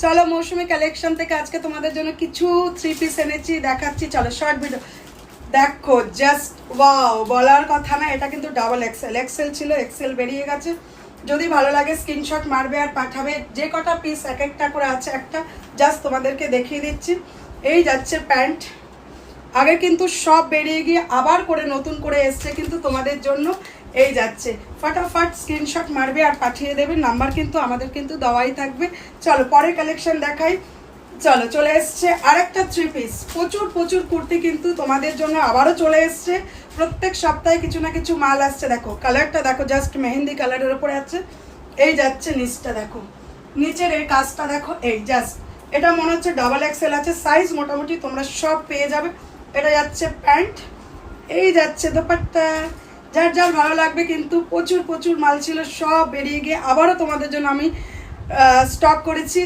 চলো মৌসুমি কালেকশন থেকে আজকে তোমাদের জন্য কিছু 3 পিস এনেছি, দেখাচ্ছি। চলো শর্ট ভিডিও দেখো। জাস্ট ওয়াও, বলার কথা না। এটা কিন্তু ডাবল এক্সেল, এক্সেল ছিল, এক্সেল বেরিয়ে গেছে। যদি ভালো লাগে স্ক্রিনশট মারবে আর পাঠাবে। যে কটা পিস এক একটা করে আছে, একটা জাস্ট তোমাদেরকে দেখিয়ে দিচ্ছি। এই যাচ্ছে প্যান্ট, আগে কিন্তু সব বেরিয়ে গিয়ে আবার করে নতুন করে এসছে কিন্তু তোমাদের জন্য। এই যাচ্ছে, ফটাফট স্ক্রিনশট মারবে আর পাঠিয়ে দেবে। নাম্বার কিন্তু আমাদের কিন্তু দেওয়াই থাকবে। চলো পরে কালেকশন দেখাই। চলো চলে এসছে আরেকটা 3 পিস। প্রচুর প্রচুর কুর্তি কিন্তু তোমাদের জন্য আবারও চলে এসছে। প্রত্যেক সপ্তাহে কিছু না কিছু মাল আসছে। দেখো কালারটা দেখো, জাস্ট মেহেন্দি কালারের ওপরে আছে। এই যাচ্ছে নিচটা দেখো, নিচের এই কাজটা দেখো। এই জাস্ট এটা মনে হচ্ছে ডাবল এক্সেল আছে, সাইজ মোটামুটি তোমরা সব পেয়ে যাবে। এটা যাচ্ছে প্যান্ট, এই যাচ্ছে দোপাট্টা। যার যার ভালো লাগবে কিন্তু প্রচুর প্রচুর মাল ছিল, সব বেরিয়ে গিয়ে আবারও তোমাদের জন্য আমি স্টক করেছি।